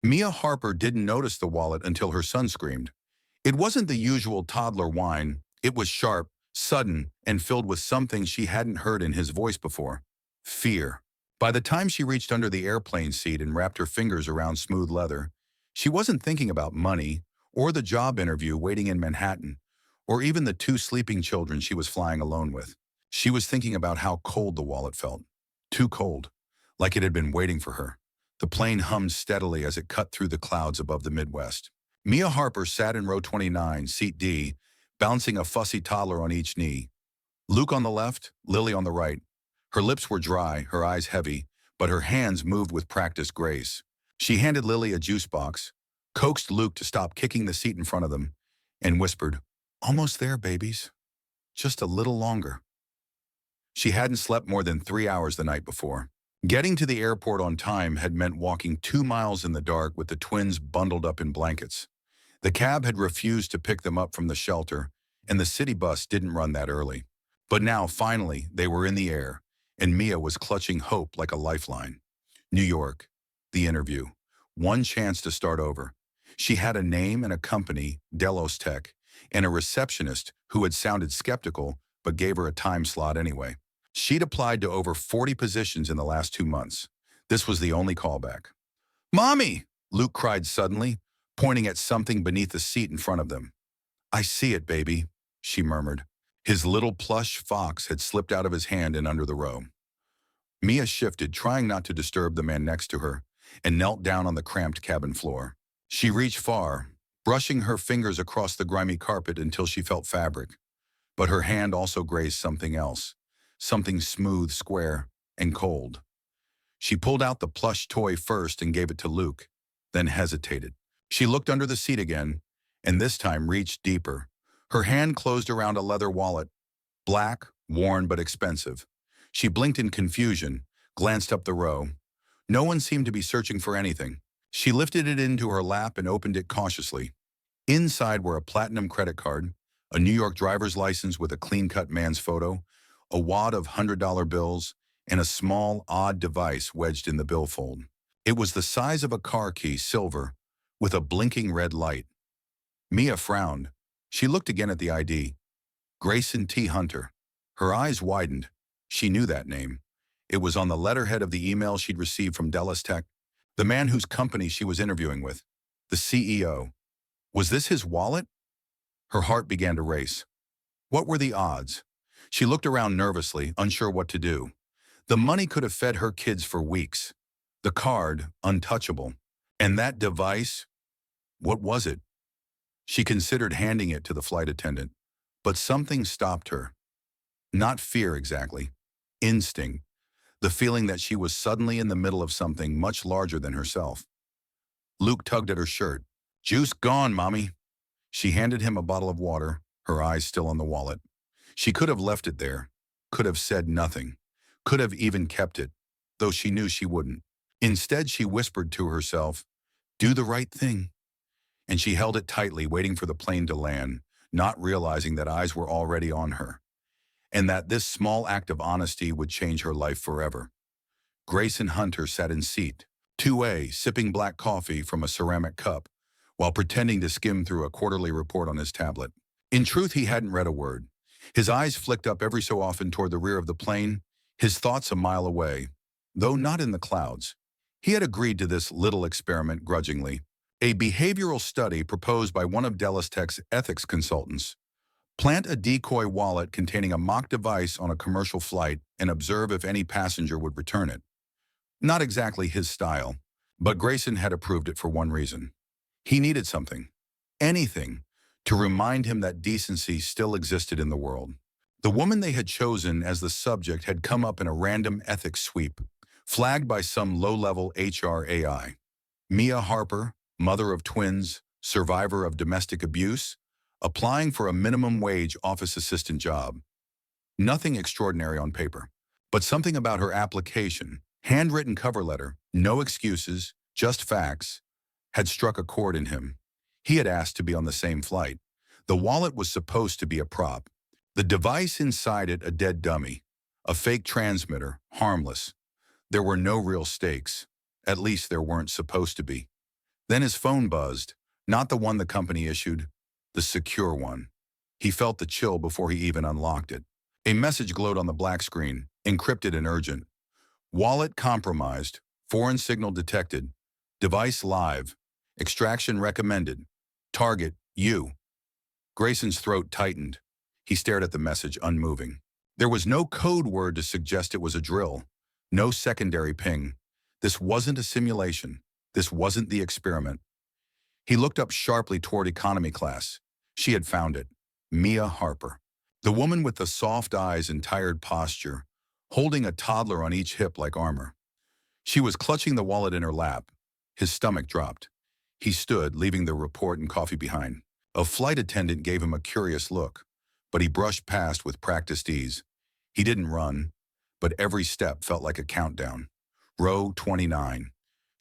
Mia Harper didn't notice the wallet until her son screamed. It wasn't the usual toddler whine. It was sharp, sudden, and filled with something she hadn't heard in his voice before. Fear. By the time she reached under the airplane seat and wrapped her fingers around smooth leather, she wasn't thinking about money, or the job interview waiting in Manhattan, or even the two sleeping children she was flying alone with. She was thinking about how cold the wallet felt. Too cold. Like it had been waiting for her. The plane hummed steadily as it cut through the clouds above the Midwest. Mia Harper sat in row 29, seat D, bouncing a fussy toddler on each knee. Luke on the left, Lily on the right. Her lips were dry, her eyes heavy, but her hands moved with practiced grace. She handed Lily a juice box, coaxed Luke to stop kicking the seat in front of them, and whispered, "Almost there, babies. Just a little longer." She hadn't slept more than 3 hours the night before. Getting to the airport on time had meant walking 2 miles in the dark with the twins bundled up in blankets. The cab had refused to pick them up from the shelter, and the city bus didn't run that early. But now, finally, they were in the air, and Mia was clutching hope like a lifeline. New York, the interview, one chance to start over. She had a name and a company, Delos Tech, and a receptionist who had sounded skeptical but gave her a time slot anyway. She'd applied to over 40 positions in the last 2 months. This was the only callback. "Mommy!" Luke cried suddenly, pointing at something beneath the seat in front of them. "I see it, baby," she murmured. His little plush fox had slipped out of his hand and under the row. Mia shifted, trying not to disturb the man next to her, and knelt down on the cramped cabin floor. She reached far, brushing her fingers across the grimy carpet until she felt fabric. But her hand also grazed something else, something smooth, square, and cold. She pulled out the plush toy first and gave it to Luke, then hesitated. She looked under the seat again, and this time reached deeper. Her hand closed around a leather wallet, black, worn but expensive. She blinked in confusion, glanced up the row. No one seemed to be searching for anything. She lifted it into her lap and opened it cautiously. Inside were a platinum credit card, a New York driver's license with a clean-cut man's photo, a wad of $100 bills, and a small, odd device wedged in the billfold. It was the size of a car key, silver, with a blinking red light. Mia frowned. She looked again at the ID. Grayson T. Hunter. Her eyes widened. She knew that name. It was on the letterhead of the email she'd received from Delos Tech, the man whose company she was interviewing with, the CEO. Was this his wallet? Her heart began to race. What were the odds? She looked around nervously, unsure what to do. The money could have fed her kids for weeks. The card, untouchable. And that device, what was it? She considered handing it to the flight attendant, but something stopped her. Not fear exactly. Instinct. The feeling that she was suddenly in the middle of something much larger than herself. Luke tugged at her shirt. "Juice gone, Mommy." She handed him a bottle of water, her eyes still on the wallet. She could have left it there, could have said nothing, could have even kept it, though she knew she wouldn't. Instead, she whispered to herself, "Do the right thing." And she held it tightly, waiting for the plane to land, not realizing that eyes were already on her, and that this small act of honesty would change her life forever. Grayson Hunter sat in seat 2A, sipping black coffee from a ceramic cup, while pretending to skim through a quarterly report on his tablet. In truth, he hadn't read a word. His eyes flicked up every so often toward the rear of the plane, his thoughts a mile away, though not in the clouds. He had agreed to this little experiment grudgingly, a behavioral study proposed by one of Delos Tech's ethics consultants. Plant a decoy wallet containing a mock device on a commercial flight and observe if any passenger would return it. Not exactly his style, but Grayson had approved it for one reason. He needed something, anything, to remind him that decency still existed in the world. The woman they had chosen as the subject had come up in a random ethics sweep, flagged by some low-level HR AI. Mia Harper, mother of twins, survivor of domestic abuse, applying for a minimum wage office assistant job. Nothing extraordinary on paper, but something about her application, handwritten cover letter, no excuses, just facts, had struck a chord in him. He had asked to be on the same flight. The wallet was supposed to be a prop. The device inside it a dead dummy, a fake transmitter, harmless. There were no real stakes. At least there weren't supposed to be. Then his phone buzzed, not the one the company issued, the secure one. He felt the chill before he even unlocked it. A message glowed on the black screen, encrypted and urgent. Wallet compromised, foreign signal detected, device live, extraction recommended, target, you. Grayson's throat tightened. He stared at the message, unmoving. There was no code word to suggest it was a drill, no secondary ping. This wasn't a simulation. This wasn't the experiment. He looked up sharply toward economy class. She had found it. Mia Harper. The woman with the soft eyes and tired posture, holding a toddler on each hip like armor. She was clutching the wallet in her lap. His stomach dropped. He stood, leaving the report and coffee behind. A flight attendant gave him a curious look, but he brushed past with practiced ease. He didn't run, but every step felt like a countdown. Row 29.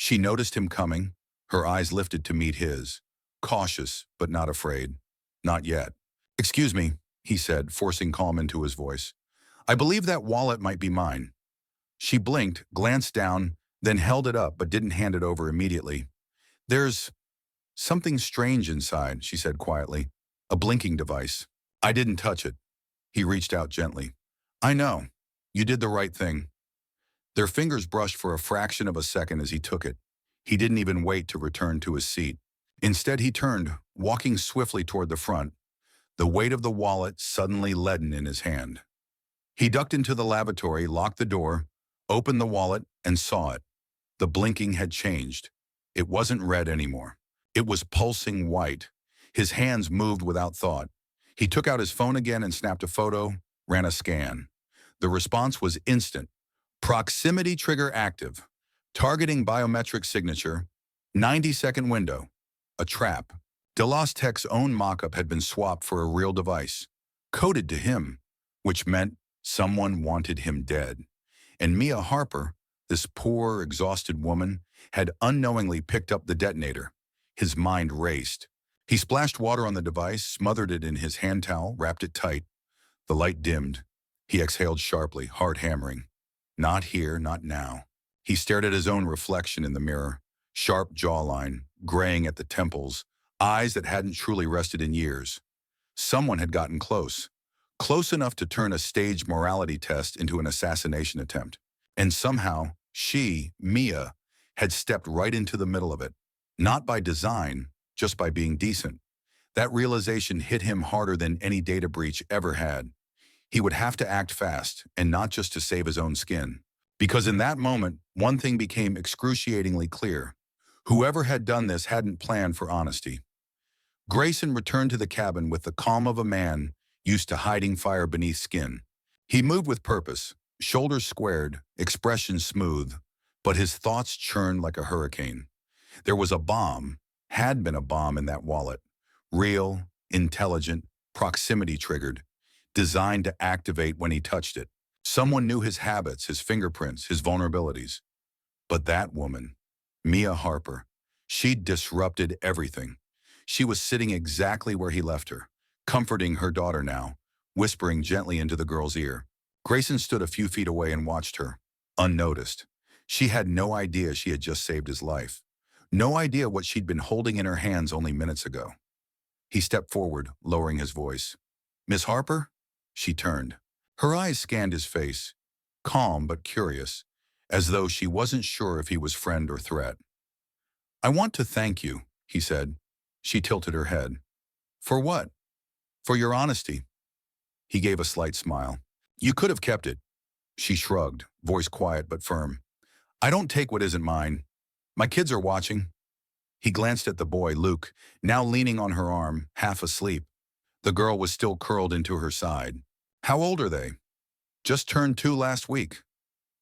She noticed him coming, her eyes lifted to meet his. Cautious, but not afraid. Not yet. "Excuse me," he said, forcing calm into his voice. "I believe that wallet might be mine." She blinked, glanced down, then held it up but didn't hand it over immediately. "There's something strange inside," she said quietly. "A blinking device." "I didn't touch it." He reached out gently. "I know. You did the right thing." Their fingers brushed for a fraction of a second as he took it. He didn't even wait to return to his seat. Instead, he turned, walking swiftly toward the front, the weight of the wallet suddenly leaden in his hand. He ducked into the lavatory, locked the door, opened the wallet, and saw it. The blinking had changed. It wasn't red anymore. It was pulsing white. His hands moved without thought. He took out his phone again and snapped a photo, ran a scan. The response was instant. Proximity trigger active. Targeting biometric signature. 90-second window. A trap. DeLoss Tech's own mock-up had been swapped for a real device. Coded to him, which meant someone wanted him dead. And Mia Harper, this poor, exhausted woman, had unknowingly picked up the detonator. His mind raced. He splashed water on the device, smothered it in his hand towel, wrapped it tight. The light dimmed. He exhaled sharply, heart hammering. Not here, not now. He stared at his own reflection in the mirror. Sharp jawline, graying at the temples, eyes that hadn't truly rested in years. Someone had gotten close. Close enough to turn a staged morality test into an assassination attempt. And somehow, she, Mia, had stepped right into the middle of it. Not by design, just by being decent. That realization hit him harder than any data breach ever had. He would have to act fast, and not just to save his own skin. Because in that moment, one thing became excruciatingly clear. Whoever had done this hadn't planned for honesty. Grayson returned to the cabin with the calm of a man used to hiding fire beneath skin. He moved with purpose, shoulders squared, expression smooth, but his thoughts churned like a hurricane. There was a bomb, had been a bomb in that wallet. Real, intelligent, proximity triggered, designed to activate when he touched it. Someone knew his habits, his fingerprints, his vulnerabilities. But that woman, Mia Harper, she'd disrupted everything. She was sitting exactly where he left her, comforting her daughter now, whispering gently into the girl's ear. Grayson stood a few feet away and watched her, unnoticed. She had no idea she had just saved his life. No idea what she'd been holding in her hands only minutes ago. He stepped forward, lowering his voice. "Miss Harper?" She turned. Her eyes scanned his face, calm but curious, as though she wasn't sure if he was friend or threat. "I want to thank you," he said. She tilted her head. "For what?" "For your honesty." He gave a slight smile. "You could have kept it." She shrugged, voice quiet but firm. "I don't take what isn't mine. My kids are watching." He glanced at the boy, Luke, now leaning on her arm, half asleep. The girl was still curled into her side. "How old are they?" "Just turned 2 last week."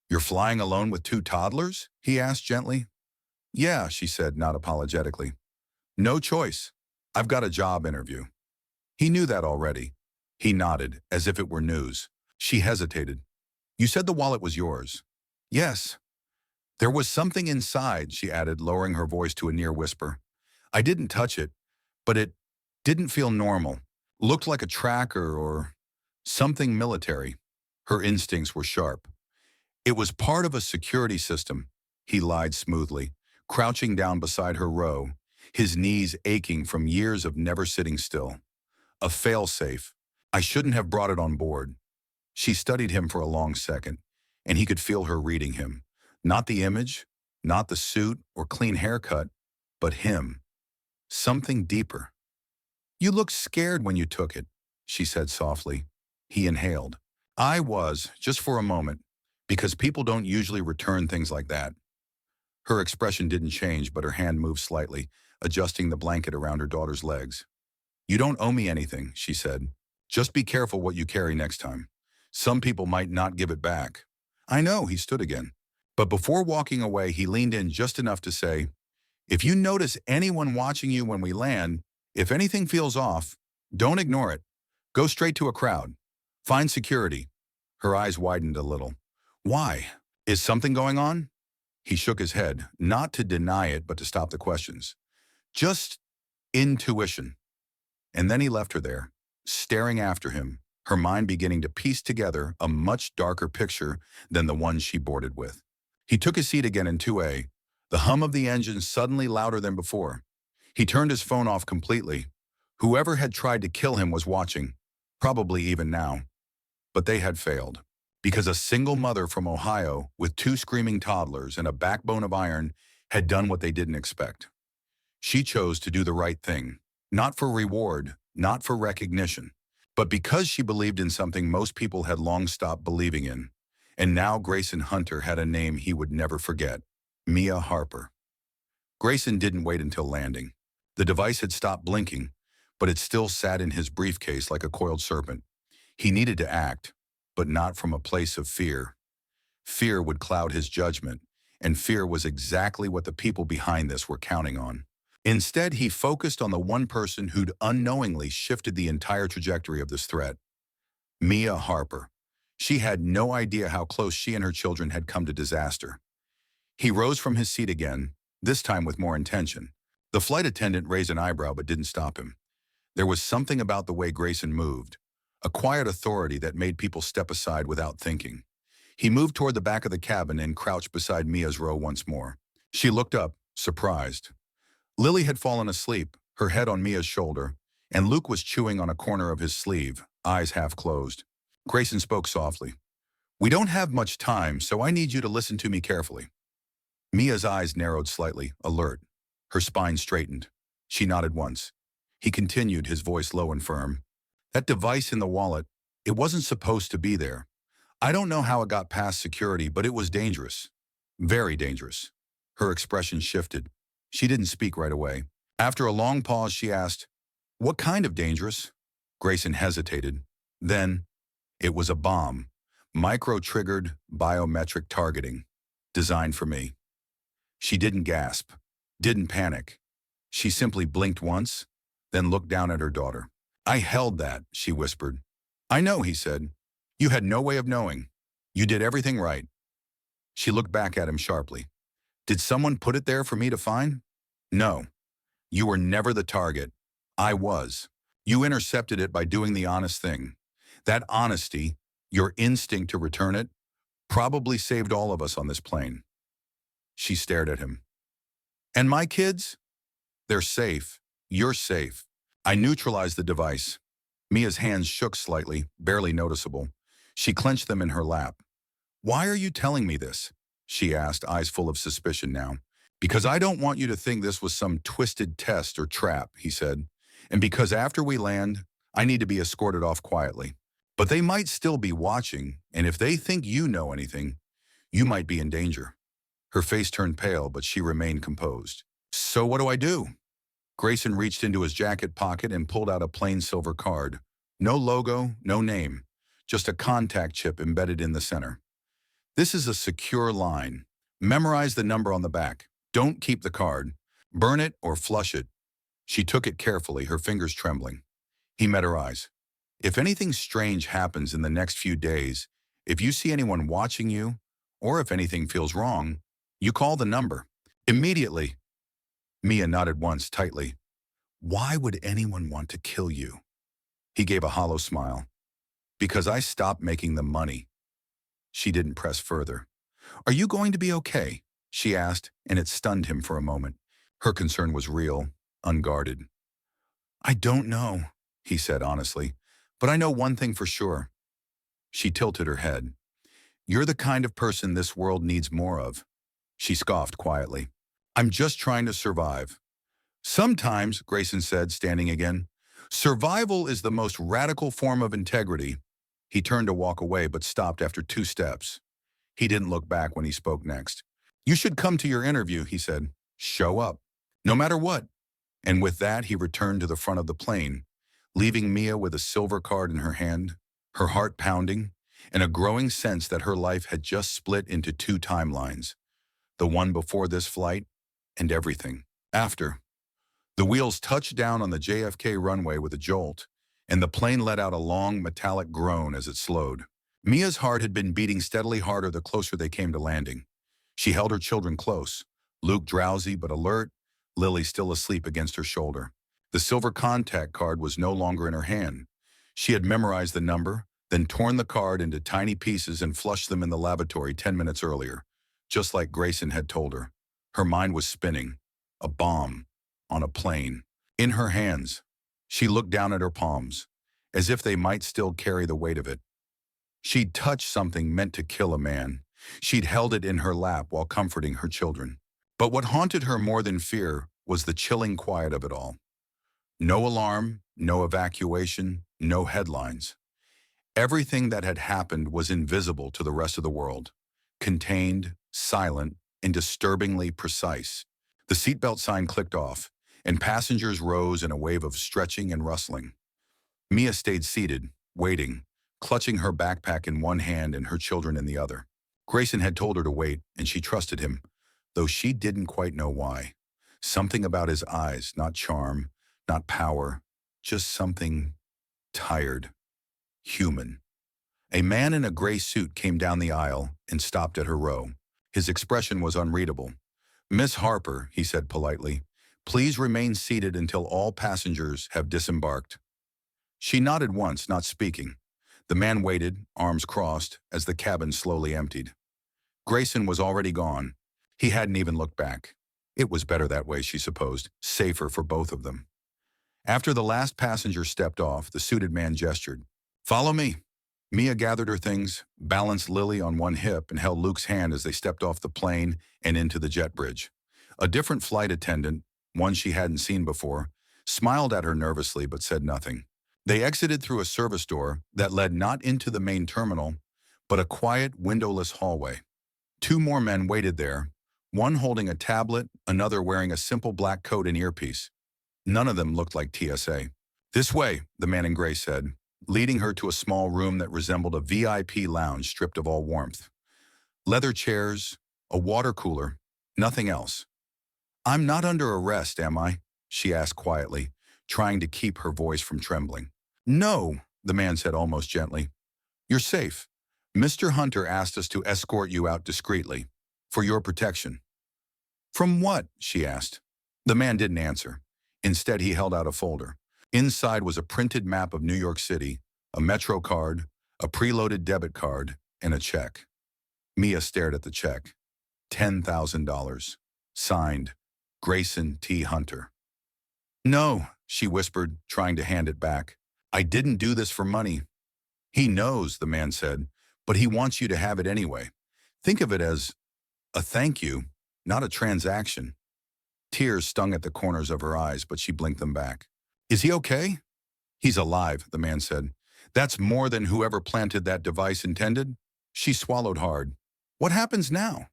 "You're flying alone with 2 toddlers?" he asked gently. "Yeah," she said, not apologetically. "No choice. I've got a job interview." He knew that already. He nodded, as if it were news. She hesitated. "You said the wallet was yours." "Yes." "There was something inside," she added, lowering her voice to a near whisper. "I didn't touch it, but it didn't feel normal. Looked like a tracker or something military." Her instincts were sharp. "It was part of a security system," he lied smoothly. crouching down beside her row, his knees aching from years of never sitting still. A failsafe. I shouldn't have brought it on board. She studied him for a long second, and he could feel her reading him. Not the image, not the suit or clean haircut, but him. Something deeper. You looked scared when you took it, she said softly. He inhaled. I was, just for a moment, because people don't usually return things like that. Her expression didn't change, but her hand moved slightly, adjusting the blanket around her daughter's legs. You don't owe me anything, she said. Just be careful what you carry next time. Some people might not give it back. I know, he stood again. But before walking away, he leaned in just enough to say, if you notice anyone watching you when we land, if anything feels off, don't ignore it. Go straight to a crowd. Find security. Her eyes widened a little. Why? Is something going on? He shook his head, not to deny it, but to stop the questions. Just intuition. And then he left her there, staring after him, her mind beginning to piece together a much darker picture than the one she boarded with. He took his seat again in 2A, the hum of the engine suddenly louder than before. He turned his phone off completely. Whoever had tried to kill him was watching, probably even now. But they had failed, because a single mother from Ohio with 2 screaming toddlers and a backbone of iron had done what they didn't expect. She chose to do the right thing, not for reward, not for recognition, but because she believed in something most people had long stopped believing in. And now Grayson Hunter had a name he would never forget, Mia Harper. Grayson didn't wait until landing. The device had stopped blinking, but it still sat in his briefcase like a coiled serpent. He needed to act, but not from a place of fear. Fear would cloud his judgment, and fear was exactly what the people behind this were counting on. Instead, he focused on the one person who'd unknowingly shifted the entire trajectory of this threat. Mia Harper. She had no idea how close she and her children had come to disaster. He rose from his seat again, this time with more intention. The flight attendant raised an eyebrow but didn't stop him. There was something about the way Grayson moved, a quiet authority that made people step aside without thinking. He moved toward the back of the cabin and crouched beside Mia's row once more. She looked up, surprised. Lily had fallen asleep, her head on Mia's shoulder, and Luke was chewing on a corner of his sleeve, eyes half closed. Grayson spoke softly. We don't have much time, so I need you to listen to me carefully. Mia's eyes narrowed slightly, alert. Her spine straightened. She nodded once. He continued, his voice low and firm. That device in the wallet, it wasn't supposed to be there. I don't know how it got past security, but it was dangerous. Very dangerous. Her expression shifted. She didn't speak right away. After a long pause, she asked, what kind of dangerous? Grayson hesitated. Then, it was a bomb. Micro-triggered biometric targeting. Designed for me. She didn't gasp. Didn't panic. She simply blinked once, then looked down at her daughter. I held that, she whispered. I know, he said. You had no way of knowing. You did everything right. She looked back at him sharply. Did someone put it there for me to find? No. You were never the target. I was. You intercepted it by doing the honest thing. That honesty, your instinct to return it, probably saved all of us on this plane. She stared at him. And my kids? They're safe. You're safe. I neutralized the device. Mia's hands shook slightly, barely noticeable. She clenched them in her lap. Why are you telling me this? She asked, eyes full of suspicion now. Because I don't want you to think this was some twisted test or trap, he said. And because after we land, I need to be escorted off quietly. But they might still be watching, and if they think you know anything, you might be in danger. Her face turned pale, but she remained composed. So what do I do? Grayson reached into his jacket pocket and pulled out a plain silver card. No logo, no name, just a contact chip embedded in the center. This is a secure line. Memorize the number on the back. Don't keep the card. Burn it or flush it. She took it carefully, her fingers trembling. He met her eyes. If anything strange happens in the next few days, if you see anyone watching you, or if anything feels wrong, you call the number. Immediately. Mia nodded once, tightly. Why would anyone want to kill you? He gave a hollow smile. Because I stopped making the money. She didn't press further. Are you going to be okay? she asked, and it stunned him for a moment. Her concern was real, unguarded. I don't know, he said honestly, but I know one thing for sure. She tilted her head. You're the kind of person this world needs more of. She scoffed quietly. I'm just trying to survive. Sometimes, Grayson said, standing again, survival is the most radical form of integrity. He turned to walk away but stopped after 2 steps. He didn't look back when he spoke next. You should come to your interview, he said. Show up. No matter what. And with that, he returned to the front of the plane, leaving Mia with a silver card in her hand, her heart pounding, and a growing sense that her life had just split into 2 timelines. The one before this flight and everything after. The wheels touched down on the JFK runway with a jolt, and the plane let out a long, metallic groan as it slowed. Mia's heart had been beating steadily harder the closer they came to landing. She held her children close, Luke drowsy but alert, Lily still asleep against her shoulder. The silver contact card was no longer in her hand. She had memorized the number, then torn the card into tiny pieces and flushed them in the lavatory 10 minutes earlier, just like Grayson had told her. Her mind was spinning. A bomb. On a plane. In her hands. She looked down at her palms, as if they might still carry the weight of it. She'd touched something meant to kill a man. She'd held it in her lap while comforting her children. But what haunted her more than fear was the chilling quiet of it all. No alarm, no evacuation, no headlines. Everything that had happened was invisible to the rest of the world, contained, silent, and disturbingly precise. The seatbelt sign clicked off, and passengers rose in a wave of stretching and rustling. Mia stayed seated, waiting, clutching her backpack in one hand and her children in the other. Grayson had told her to wait, and she trusted him, though she didn't quite know why. Something about his eyes, not charm, not power, just something tired, human. A man in a gray suit came down the aisle and stopped at her row. His expression was unreadable. Miss Harper, he said politely, please remain seated until all passengers have disembarked. She nodded once, not speaking. The man waited, arms crossed, as the cabin slowly emptied. Grayson was already gone. He hadn't even looked back. It was better that way, she supposed, safer for both of them. After the last passenger stepped off, the suited man gestured. Follow me. Mia gathered her things, balanced Lily on one hip, and held Luke's hand as they stepped off the plane and into the jet bridge. A different flight attendant, one she hadn't seen before, smiled at her nervously but said nothing. They exited through a service door that led not into the main terminal, but a quiet, windowless hallway. 2 more men waited there, one holding a tablet, another wearing a simple black coat and earpiece. None of them looked like TSA. This way, the man in gray said, leading her to a small room that resembled a VIP lounge stripped of all warmth. Leather chairs, a water cooler, nothing else. I'm not under arrest, am I? She asked quietly, trying to keep her voice from trembling. No, the man said almost gently. You're safe. Mr. Hunter asked us to escort you out discreetly, for your protection. From what? She asked. The man didn't answer. Instead, he held out a folder. Inside was a printed map of New York City, a Metro card, a preloaded debit card, and a check. Mia stared at the check. $10,000. Signed, Grayson T. Hunter. No, she whispered, trying to hand it back. I didn't do this for money. He knows, the man said, but he wants you to have it anyway. Think of it as a thank you, not a transaction. Tears stung at the corners of her eyes, but she blinked them back. Is he okay? He's alive, the man said. That's more than whoever planted that device intended. She swallowed hard. What happens now?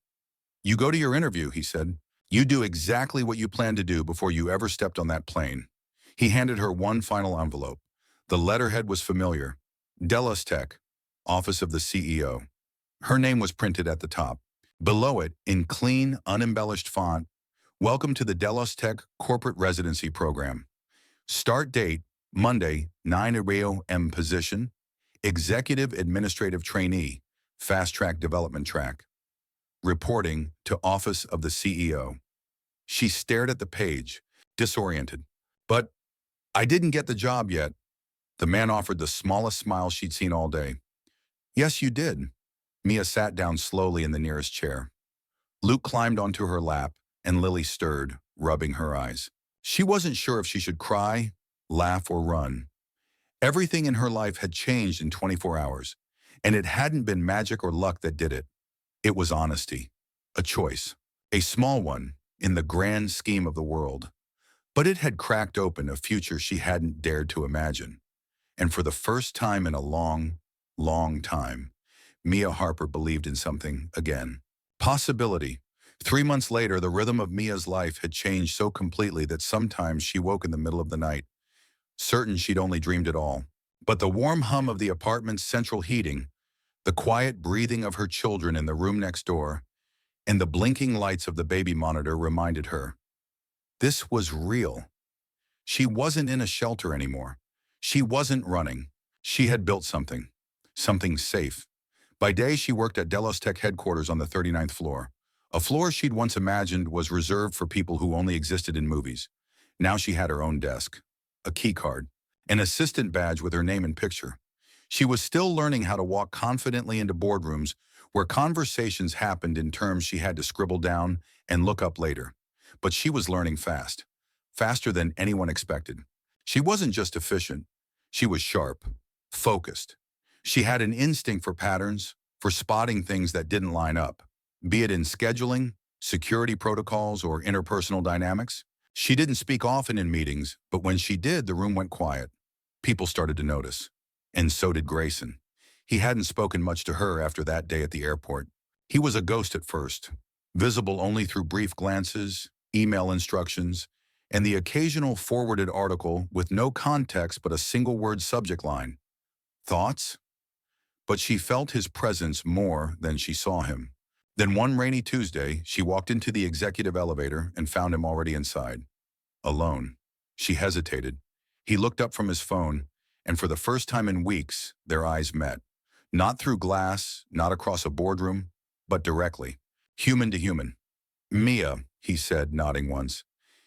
You go to your interview, he said. You do exactly what you planned to do before you ever stepped on that plane. He handed her one final envelope. The letterhead was familiar. Delos Tech, Office of the CEO. Her name was printed at the top. Below it, in clean, unembellished font, welcome to the Delos Tech Corporate Residency Program. Start date, Monday, 9 a.m. Position, Executive Administrative Trainee, Fast Track Development Track. Reporting to Office of the CEO. She stared at the page, disoriented. But I didn't get the job yet. The man offered the smallest smile she'd seen all day. Yes, you did. Mia sat down slowly in the nearest chair. Luke climbed onto her lap, and Lily stirred, rubbing her eyes. She wasn't sure if she should cry, laugh, or run. Everything in her life had changed in 24 hours, and it hadn't been magic or luck that did it. It was honesty, a choice, a small one in the grand scheme of the world. But it had cracked open a future she hadn't dared to imagine. And for the first time in a long, long time, Mia Harper believed in something again. Possibility. 3 months later, the rhythm of Mia's life had changed so completely that sometimes she woke in the middle of the night, certain she'd only dreamed it all. But the warm hum of the apartment's central heating, the quiet breathing of her children in the room next door, and the blinking lights of the baby monitor reminded her. This was real. She wasn't in a shelter anymore. She wasn't running. She had built something. Something safe. By day, she worked at Delos Tech headquarters on the 39th floor. A floor she'd once imagined was reserved for people who only existed in movies. Now she had her own desk, a key card, an assistant badge with her name and picture. She was still learning how to walk confidently into boardrooms where conversations happened in terms she had to scribble down and look up later. But she was learning fast, faster than anyone expected. She wasn't just efficient. She was sharp, focused. She had an instinct for patterns, for spotting things that didn't line up, be it in scheduling, security protocols, or interpersonal dynamics. She didn't speak often in meetings, but when she did, the room went quiet. People started to notice. And so did Grayson. He hadn't spoken much to her after that day at the airport. He was a ghost at first, visible only through brief glances, email instructions, and the occasional forwarded article with no context but a single-word subject line. Thoughts? But she felt his presence more than she saw him. Then one rainy Tuesday, she walked into the executive elevator and found him already inside. Alone. She hesitated. He looked up from his phone, and for the first time in weeks, their eyes met. Not through glass, not across a boardroom, but directly. Human to human. "Mia," he said, nodding once.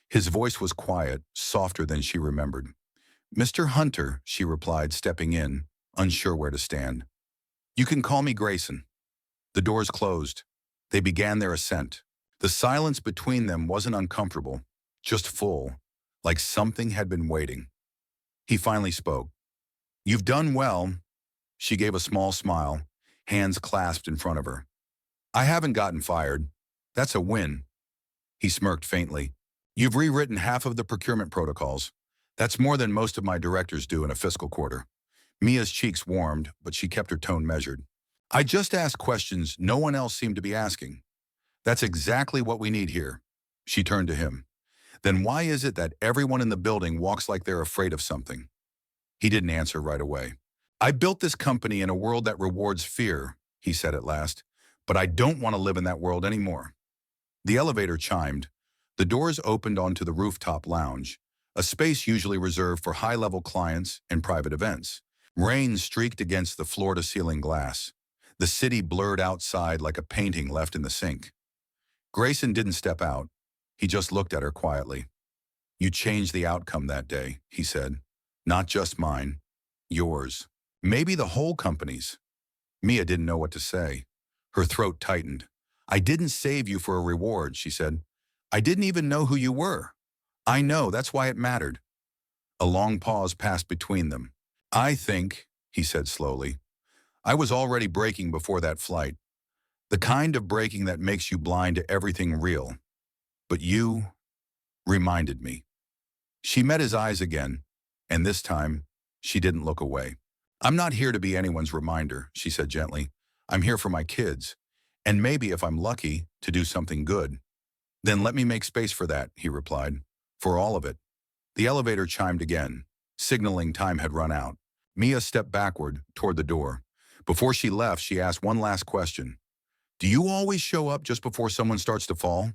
His voice was quiet, softer than she remembered. "Mr. Hunter," she replied, stepping in, unsure where to stand. "You can call me Grayson." The doors closed. They began their ascent. The silence between them wasn't uncomfortable, just full, like something had been waiting. He finally spoke. "You've done well." She gave a small smile, hands clasped in front of her. "I haven't gotten fired. That's a win." He smirked faintly. "You've rewritten half of the procurement protocols. That's more than most of my directors do in a fiscal quarter." Mia's cheeks warmed, but she kept her tone measured. "I just asked questions no one else seemed to be asking. That's exactly what we need here." She turned to him. "Then why is it that everyone in the building walks like they're afraid of something?" He didn't answer right away. "I built this company in a world that rewards fear," he said at last, "but I don't want to live in that world anymore." The elevator chimed. The doors opened onto the rooftop lounge, a space usually reserved for high-level clients and private events. Rain streaked against the floor-to-ceiling glass. The city blurred outside like a painting left in the sink. Grayson didn't step out. He just looked at her quietly. "You changed the outcome that day," he said. "Not just mine. Yours. Maybe the whole company's." Mia didn't know what to say. Her throat tightened. "I didn't save you for a reward," she said. "I didn't even know who you were." "I know, that's why it mattered." A long pause passed between them. "I think," he said slowly, "I was already breaking before that flight. The kind of breaking that makes you blind to everything real. But you reminded me." She met his eyes again, and this time, she didn't look away. "I'm not here to be anyone's reminder," she said gently. "I'm here for my kids, and maybe, if I'm lucky, to do something good." "Then let me make space for that," he replied. "For all of it." The elevator chimed again, signaling time had run out. Mia stepped backward, toward the door. Before she left, she asked one last question. "Do you always show up just before someone starts to fall?"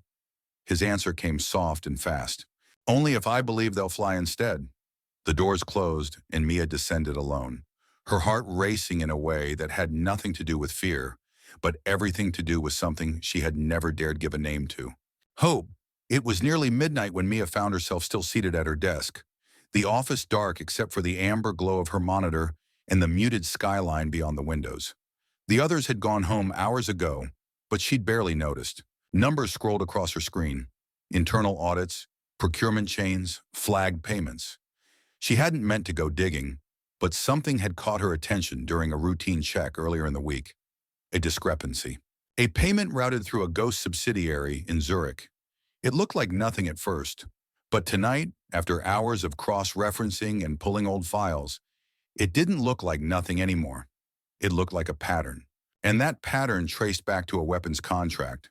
His answer came soft and fast. "Only if I believe they'll fly instead." The doors closed, and Mia descended alone, her heart racing in a way that had nothing to do with fear, but everything to do with something she had never dared give a name to. Hope. It was nearly midnight when Mia found herself still seated at her desk, the office dark except for the amber glow of her monitor and the muted skyline beyond the windows. The others had gone home hours ago, but she'd barely noticed. Numbers scrolled across her screen. Internal audits, procurement chains, flagged payments. She hadn't meant to go digging, but something had caught her attention during a routine check earlier in the week. A discrepancy. A payment routed through a ghost subsidiary in Zurich. It looked like nothing at first, but tonight, after hours of cross-referencing and pulling old files, it didn't look like nothing anymore. It looked like a pattern. And that pattern traced back to a weapons contract.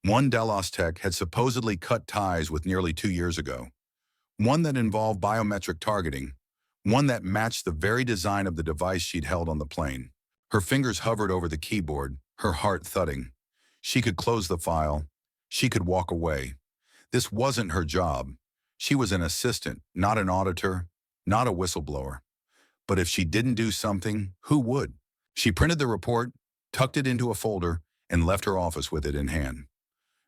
One Delos Tech had supposedly cut ties with nearly 2 years ago. One that involved biometric targeting. One that matched the very design of the device she'd held on the plane. Her fingers hovered over the keyboard, her heart thudding. She could close the file. She could walk away. This wasn't her job. She was an assistant, not an auditor, not a whistleblower. But if she didn't do something, who would? She printed the report, tucked it into a folder, and left her office with it in hand.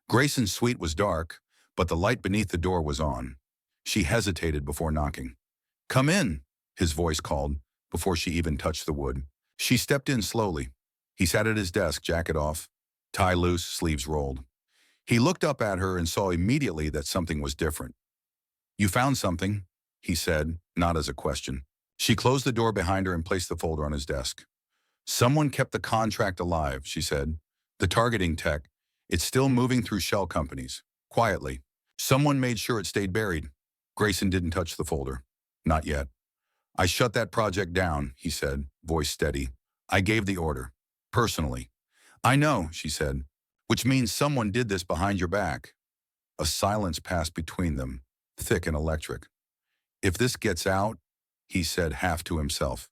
Grayson's suite was dark, but the light beneath the door was on. She hesitated before knocking. "Come in," his voice called, before she even touched the wood. She stepped in slowly. He sat at his desk, jacket off, tie loose, sleeves rolled. He looked up at her and saw immediately that something was different. "You found something," he said, not as a question. She closed the door behind her and placed the folder on his desk. "Someone kept the contract alive," she said. "The targeting tech. It's still moving through shell companies, quietly. Someone made sure it stayed buried." Grayson didn't touch the folder. "Not yet." "I shut that project down," he said, voice steady. "I gave the order. Personally." "I know," she said, "which means someone did this behind your back." A silence passed between them, thick and electric. "If this gets out," he said half to himself.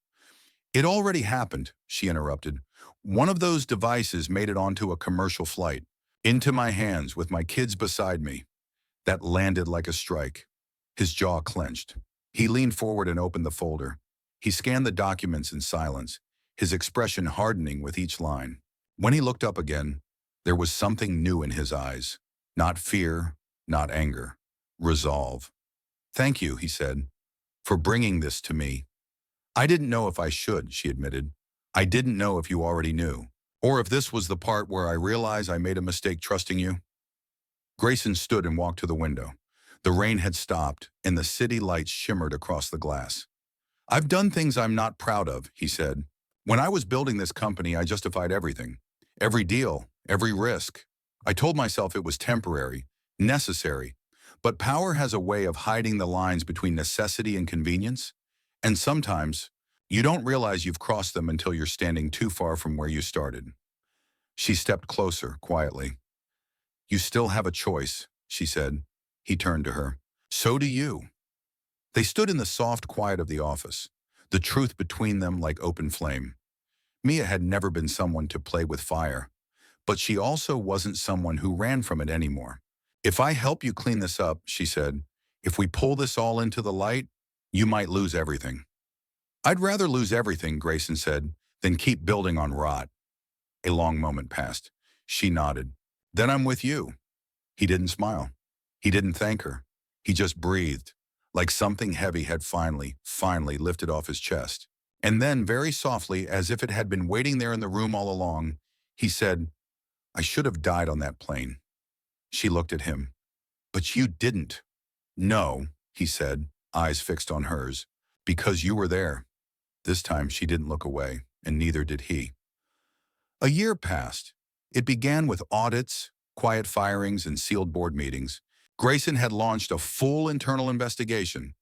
"It already happened," she interrupted. "One of those devices made it onto a commercial flight. Into my hands with my kids beside me. That landed like a strike." His jaw clenched. He leaned forward and opened the folder. He scanned the documents in silence, his expression hardening with each line. When he looked up again, there was something new in his eyes. Not fear, not anger. Resolve. "Thank you," he said, "for bringing this to me." "I didn't know if I should," she admitted. "I didn't know if you already knew. Or if this was the part where I realized I made a mistake trusting you." Grayson stood and walked to the window. The rain had stopped, and the city lights shimmered across the glass. "I've done things I'm not proud of," he said. "When I was building this company, I justified everything. Every deal, every risk. I told myself it was temporary, necessary. But power has a way of hiding the lines between necessity and convenience. And sometimes, you don't realize you've crossed them until you're standing too far from where you started." She stepped closer, quietly. "You still have a choice," she said. He turned to her. "So do you." They stood in the soft quiet of the office, the truth between them like open flame. Mia had never been someone to play with fire, but she also wasn't someone who ran from it anymore. "If I help you clean this up," she said, "if we pull this all into the light, you might lose everything." "I'd rather lose everything," Grayson said, "than keep building on rot." A long moment passed. She nodded. "Then I'm with you." He didn't smile. He didn't thank her. He just breathed, like something heavy had finally lifted off his chest. And then, very softly, as if it had been waiting there in the room all along, he said, "I should have died on that plane." She looked at him. "But you didn't." "No," he said, eyes fixed on hers, "because you were there." This time she didn't look away, and neither did he. A year passed. It began with audits, quiet firings, and sealed board meetings. Grayson had launched a full internal investigation,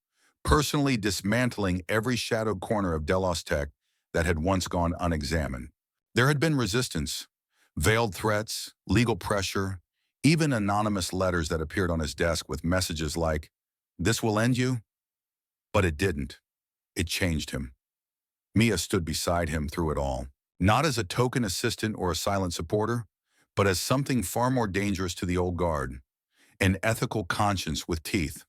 personally dismantling every shadowed corner of Delos Tech that had once gone unexamined. There had been resistance, veiled threats, legal pressure, even anonymous letters that appeared on his desk with messages like, "This will end you." But it didn't. It changed him. Mia stood beside him through it all, not as a token assistant or a silent supporter, but as something far more dangerous to the old guard, an ethical conscience with teeth.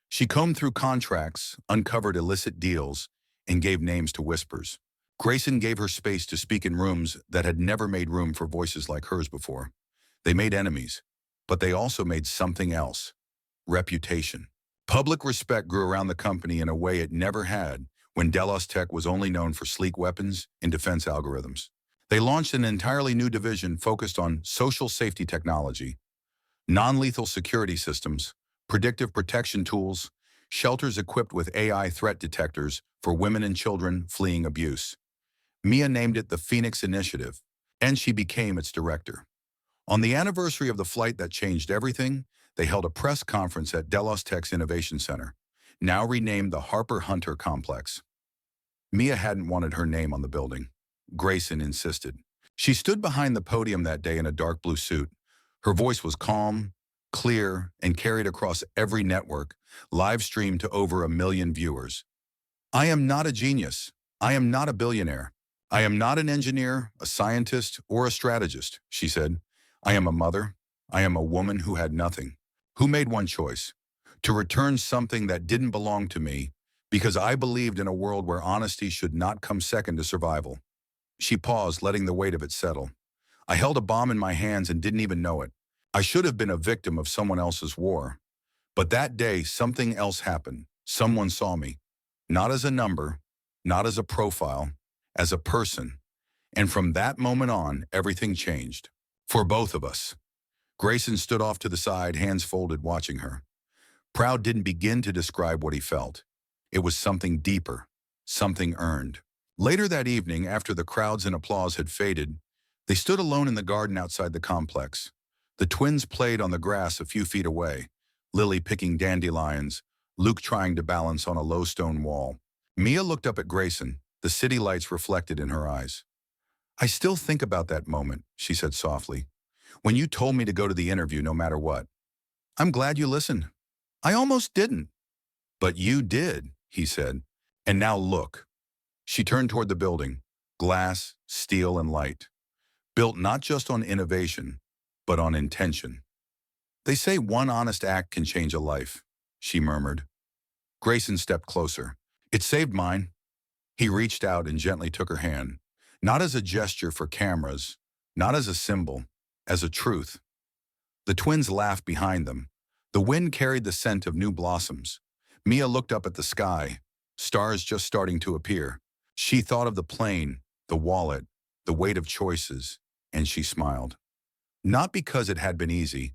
She combed through contracts, uncovered illicit deals, and gave names to whispers. Grayson gave her space to speak in rooms that had never made room for voices like hers before. They made enemies, but they also made something else: reputation. Public respect grew around the company in a way it never had when Delos Tech was only known for sleek weapons and defense algorithms. They launched an entirely new division focused on social safety technology, Non-lethal security systems, predictive protection tools, shelters equipped with AI threat detectors for women and children fleeing abuse. Mia named it the Phoenix Initiative, and she became its director. On the anniversary of the flight that changed everything, they held a press conference at Delos Tech's Innovation Center, now renamed the Harper Hunter Complex. Mia hadn't wanted her name on the building. Grayson insisted. She stood behind the podium that day in a dark blue suit. Her voice was calm, clear, and carried across every network, live streamed to over 1 million viewers. I am not a genius. I am not a billionaire. I am not an engineer, a scientist, or a strategist, she said. I am a mother. I am a woman who had nothing, who made one choice, to return something that didn't belong to me because I believed in a world where honesty should not come second to survival. She paused, letting the weight of it settle. I held a bomb in my hands and didn't even know it. I should have been a victim of someone else's war. But that day, something else happened. Someone saw me, not as a number, not as a profile, as a person. And from that moment on, everything changed. For both of us. Grayson stood off to the side, hands folded, watching her. Proud didn't begin to describe what he felt. It was something deeper, something earned. Later that evening, after the crowds and applause had faded, they stood alone in the garden outside the complex. The twins played on the grass a few feet away, Lily picking dandelions, Luke trying to balance on a low stone wall. Mia looked up at Grayson, the city lights reflected in her eyes. I still think about that moment, she said softly, when you told me to go to the interview no matter what. I'm glad you listened. I almost didn't. But you did, he said. And now look. She turned toward the building, glass, steel, and light, built not just on innovation, but on intention. They say one honest act can change a life, she murmured. Grayson stepped closer. It saved mine. He reached out and gently took her hand, not as a gesture for cameras, not as a symbol, as a truth. The twins laughed behind them. The wind carried the scent of new blossoms. Mia looked up at the sky, stars just starting to appear. She thought of the plane, the wallet, the weight of choices, and she smiled. Not because it had been easy,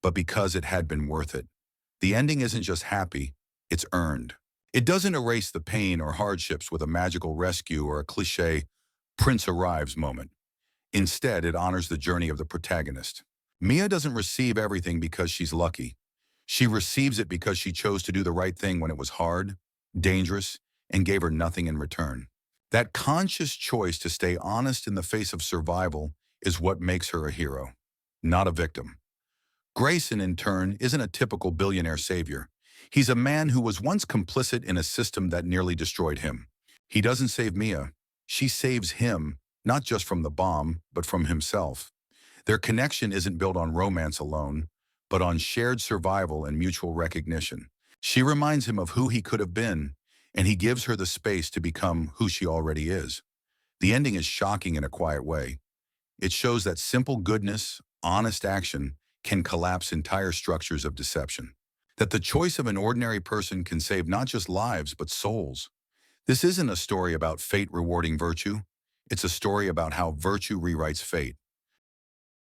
but because it had been worth it. The ending isn't just happy, it's earned. It doesn't erase the pain or hardships with a magical rescue or a cliché Prince arrives moment. Instead, it honors the journey of the protagonist. Mia doesn't receive everything because she's lucky. She receives it because she chose to do the right thing when it was hard, dangerous, and gave her nothing in return. That conscious choice to stay honest in the face of survival is what makes her a hero, not a victim. Grayson, in turn, isn't a typical billionaire savior. He's a man who was once complicit in a system that nearly destroyed him. He doesn't save Mia. She saves him, not just from the bomb, but from himself. Their connection isn't built on romance alone, but on shared survival and mutual recognition. She reminds him of who he could have been, and he gives her the space to become who she already is. The ending is shocking in a quiet way. It shows that simple goodness, honest action, can collapse entire structures of deception. That the choice of an ordinary person can save not just lives, but souls. This isn't a story about fate rewarding virtue. It's a story about how virtue rewrites fate.